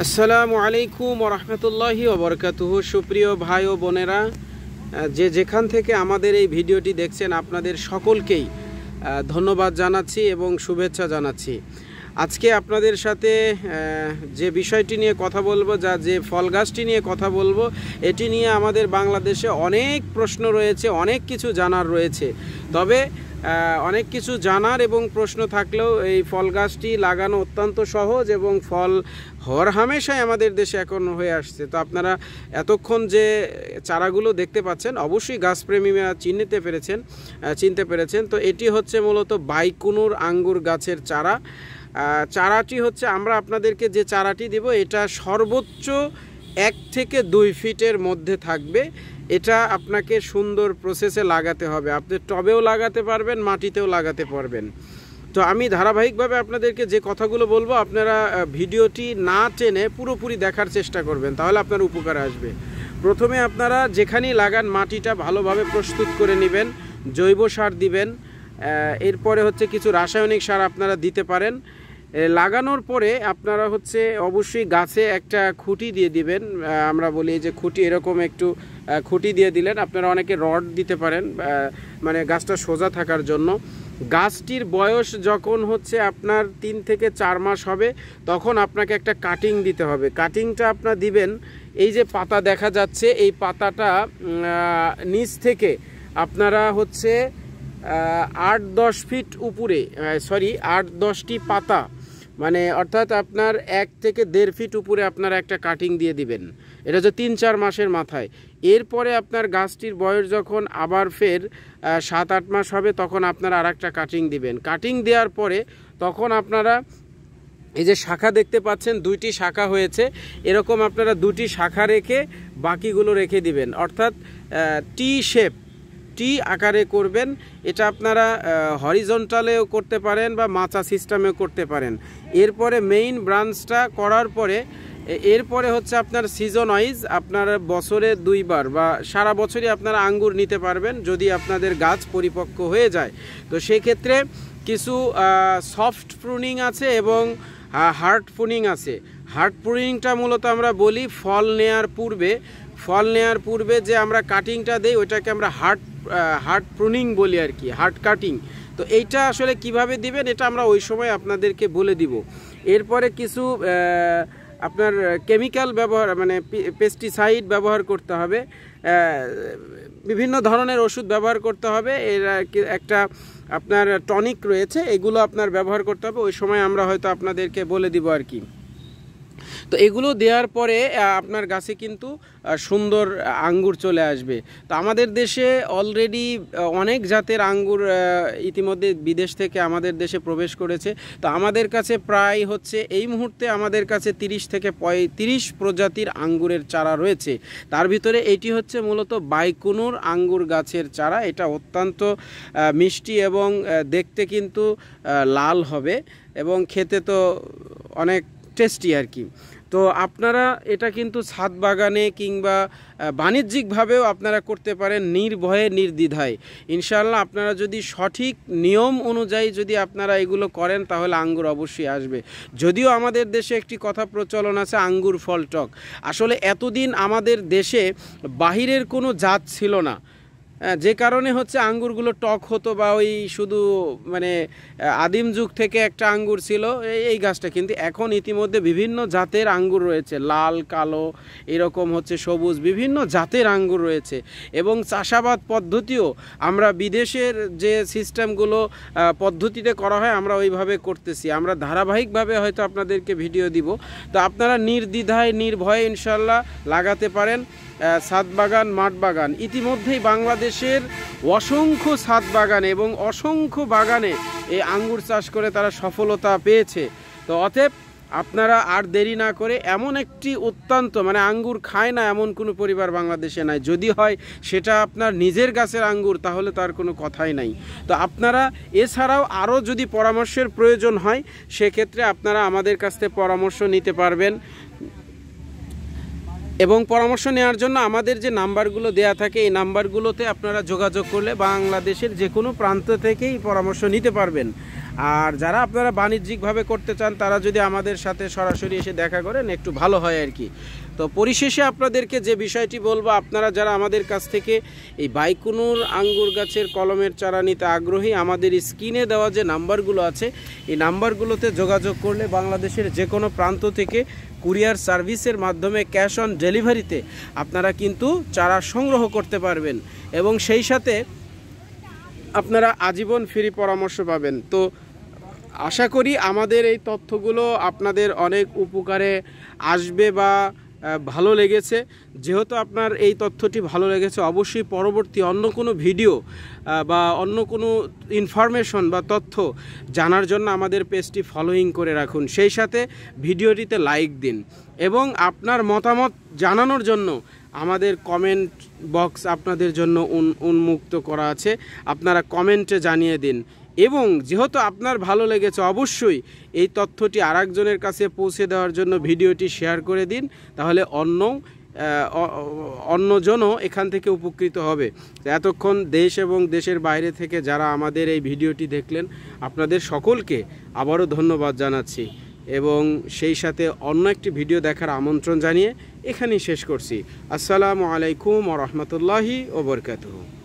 আসসালামু আলাইকুম ওয়া রাহমাতুল্লাহি ওয়া বারাকাতুহু। সুপ্রিয় ভাই ও বোনেরা, যেখান থেকে আমাদের এই ভিডিওটি দেখছেন আপনাদের সকলকেই ধন্যবাদ জানাচ্ছি এবং শুভেচ্ছা জানাচ্ছি। আজকে আপনাদের সাথে যে বিষয়টি নিয়ে কথা বলবো, যে ফল গাছটি নিয়ে কথা বলবো, এটি নিয়ে আমাদের বাংলাদেশে অনেক প্রশ্ন রয়েছে, অনেক কিছু জানার রয়েছে। তবে অনেক কিছু জানার এবং প্রশ্ন থাকলেও এই ফল গাছটি লাগানো অত্যন্ত সহজ এবং ফল হরহামেশাই আমাদের দেশে এখন হয়ে আসছে। তো আপনারা এতক্ষণ যে চারাগুলো দেখতে পাচ্ছেন, অবশ্যই গাছপ্রেমীরা চিনতে পেরেছেন। তো এটি হচ্ছে মূলত বাইকুনুর আঙ্গুর গাছের চারাটি হচ্ছে, আমরা আপনাদেরকে যে চারাটি দেব এটা সর্বোচ্চ 1 থেকে 2 ফিটের মধ্যে থাকবে। এটা আপনাকে সুন্দর প্রসেসে লাগাতে হবে। আপনি টবেও লাগাতে পারবেন, মাটিতেও লাগাতে পারবেন। তো আমি ধারাবাহিকভাবে আপনাদেরকে যে কথাগুলো বলবো, আপনারা ভিডিওটি না টেনে পুরোপুরি দেখার চেষ্টা করবেন, তাহলে আপনার উপকার আসবে। প্রথমে আপনারা যেখানেই লাগান মাটিটা ভালোভাবে প্রস্তুত করে নেবেন, জৈব সার দিবেন, এরপরে হচ্ছে কিছু রাসায়নিক সার আপনারা দিতে পারেন। লাগানোর পরে আপনারা হচ্ছে অবশ্যই গাছে একটা খুঁটি দিয়ে দিবেন। আমরা বলি যে খুঁটি, এরকম একটু খুঁটি দিয়ে দিলেন। আপনারা অনেকে রড দিতে পারেন, মানে গাছটা সোজা থাকার জন্য। গাছটির বয়স যখন হচ্ছে আপনার 3 থেকে 4 মাস হবে, তখন আপনাকে একটা কাটিং দিতে হবে। কাটিংটা আপনার দিবেন, এই যে পাতা দেখা যাচ্ছে, এই পাতাটা নিচ থেকে আপনারা হচ্ছে 8-10 ফিট উপরে, 8-10টি পাতা, মানে অর্থাৎ আপনার 1 থেকে 1.5 ফিট উপরে আপনারা একটা কাটিং দিয়ে দিবেন। এটা হচ্ছে 3-4 মাসের মাথায়। এরপরে আপনার গাছটির বয়স যখন আবার ফের 7-8 মাস হবে, তখন আপনারা আর একটা কাটিং দিবেন। কাটিং দেওয়ার পরে তখন আপনারা এই যে শাখা দেখতে পাচ্ছেন, 2টি শাখা হয়েছে, এরকম আপনারা 2টি শাখা রেখে বাকিগুলো রেখে দিবেন। অর্থাৎ টি আকারে করবেন। এটা আপনারা হরিজন্টালেও করতে পারেন বা মাচা সিস্টেমেও করতে পারেন। এরপরে মেইন ব্রাঞ্চটা করার পরে এরপরে হচ্ছে আপনার সিজন ওয়াইজ আপনার বছরে 2 বার বা সারা বছরই আপনারা আঙ্গুর নিতে পারবেন, যদি আপনাদের গাছ পরিপক্ক হয়ে যায়। তো সেক্ষেত্রে কিছু সফট প্রুনিং আছে এবং হার্ড প্রুনিং আছে। হার্ড প্রুনিংটা মূলত আমরা বলি ফল নেয়ার পূর্বে যে আমরা কাটিংটা দেই, ওইটাকে আমরা হার্ড প্রুনিং বলি আর কি, হার্ড কাটিং। তো এইটা আসলে কিভাবে দিবেন, এটা আমরা ওই সময় আপনাদেরকে বলে দিব। এরপরে কিছু আপনার কেমিক্যাল ব্যবহার, মানে পেস্টিসাইড ব্যবহার করতে হবে, বিভিন্ন ধরনের ওষুধ ব্যবহার করতে হবে। এর একটা আপনার টনিক রয়েছে, এগুলো আপনার ব্যবহার করতে হবে। ওই সময় আমরা হয়তো আপনাদেরকে বলে দিব আর কি। তো এগুলো দেওয়ার পরে আপনার গাছে কিন্তু সুন্দর আঙ্গুর চলে আসবে। তো আমাদের দেশে অলরেডি অনেক জাতের আঙ্গুর ইতিমধ্যে বিদেশ থেকে আমাদের দেশে প্রবেশ করেছে। তো আমাদের কাছে প্রায় হচ্ছে এই মুহূর্তে আমাদের কাছে 30 থেকে 35 প্রজাতির আঙ্গুরের চারা রয়েছে। তার ভিতরে এটি হচ্ছে মূলত বাইকুনুর আঙ্গুর গাছের চারা। এটা অত্যন্ত মিষ্টি এবং দেখতে কিন্তু লাল হবে এবং খেতে তো অনেক টেস্টি আর কি। তো আপনারা এটা কিন্তু ছাদ বাগানে কিংবা বাণিজ্যিকভাবেও আপনারা করতে পারেন নির্ভয়ে নির্দ্বিধায়। ইনশাআল্লাহ আপনারা যদি সঠিক নিয়ম অনুযায়ী যদি আপনারা এগুলো করেন, তাহলে আঙ্গুর অবশ্যই আসবে। যদিও আমাদের দেশে একটি কথা প্রচলন আছে, আঙ্গুর ফল টক। আসলে এতদিন আমাদের দেশে বাহিরের কোনো জাত ছিল না, যে কারণে হচ্ছে আঙ্গুরগুলো টক হতো, বা ওই শুধু মানে আদিম যুগ থেকে একটা আঙ্গুর ছিল এই গাছটা। কিন্তু এখন ইতিমধ্যে বিভিন্ন জাতের আঙ্গুর রয়েছে, লাল, কালো, এরকম হচ্ছে সবুজ, বিভিন্ন জাতের আঙ্গুর রয়েছে। এবং চাষাবাদ পদ্ধতিও আমরা বিদেশের যে সিস্টেমগুলো পদ্ধতিতে করা হয়, আমরা ওইভাবে করতেছি। আমরা ধারাবাহিকভাবে হয়তো আপনাদেরকে ভিডিও দিব। তো আপনারা নির্দ্বিধায় নির্ভয়ে ইনশাল্লাহ লাগাতে পারেন। ছাদ বাগান, মাঠ বাগান, ইতিমধ্যেই বাংলাদেশের অসংখ্য ছাদ বাগানে এবং অসংখ্য বাগানে এই আঙ্গুর চাষ করে তারা সফলতা পেয়েছে। তো অতএব আপনারা আর দেরি না করে, এমন একটি অত্যন্ত, মানে আঙ্গুর খায় না এমন কোনো পরিবার বাংলাদেশে নাই। যদি হয় সেটা আপনার নিজের গাছের আঙ্গুর, তাহলে তার কোনো কথাই নাই। তো আপনারা এছাড়াও আরও যদি পরামর্শের প্রয়োজন হয়, সেক্ষেত্রে আপনারা আমাদের কাছ থেকে পরামর্শ নিতে পারবেন। এবং পরামর্শ নেওয়ার জন্য আমাদের যে নাম্বারগুলো দেয়া থাকে, এই নাম্বারগুলোতে আপনারা যোগাযোগ করলে বাংলাদেশের যে কোনো প্রান্ত থেকেই পরামর্শ নিতে পারবেন। আর যারা আপনারা বাণিজ্যিকভাবে করতে চান তারা যদি আমাদের সাথে সরাসরি এসে দেখা করেন একটু ভালো হয় আর কি। তো পরিশেষে আপনাদেরকে যে বিষয়টি বলবো, আপনারা যারা আমাদের কাছ থেকে এই বাইকুনুর আঙ্গুর গাছের কলমের চারা নিতে আগ্রহী, আমাদের স্ক্রিনে দেওয়া যে নাম্বারগুলো আছে এই নাম্বারগুলোতে যোগাযোগ করলে বাংলাদেশের যে কোনো প্রান্ত থেকে কুরিয়ার সার্ভিসের মাধ্যমে ক্যাশ অন ডেলিভারিতে আপনারা কিন্তু চারা সংগ্রহ করতে পারবেন এবং সেই সাথে আপনারা আজীবন ফ্রি পরামর্শ পাবেন। তো আশা করি আমাদের এই তথ্যগুলো আপনাদের অনেক উপকারে আসবে বা ভালো লেগেছে। যেহেতু আপনার এই তথ্যটি ভালো লেগেছে, অবশ্যই পরবর্তী অন্য কোনো ভিডিও বা অন্য কোনো ইনফরমেশন বা তথ্য জানার জন্য আমাদের পেজটি ফলোইং করে রাখুন। সেই সাথে ভিডিওটিতে লাইক দিন এবং আপনার মতামত জানানোর জন্য আমাদের কমেন্ট বক্স আপনাদের জন্য উন্মুক্ত করা আছে, আপনারা কমেন্টে জানিয়ে দিন। এবং যেহেতু আপনার ভালো লেগেছে, অবশ্যই এই তথ্যটি আরেকজনের কাছে পৌঁছে দেওয়ার জন্য ভিডিওটি শেয়ার করে দিন, তাহলে অন্যজনও এখান থেকে উপকৃত হবে। এতক্ষণ দেশ এবং দেশের বাইরে থেকে যারা আমাদের এই ভিডিওটি দেখলেন, আপনাদের সকলকে আবারও ধন্যবাদ জানাচ্ছি এবং সেই সাথে অন্য একটি ভিডিও দেখার আমন্ত্রণ জানিয়ে এখানেই শেষ করছি। আসসালামু আলাইকুম ওয়া রাহমাতুল্লাহি ওয়া বারাকাতুহু।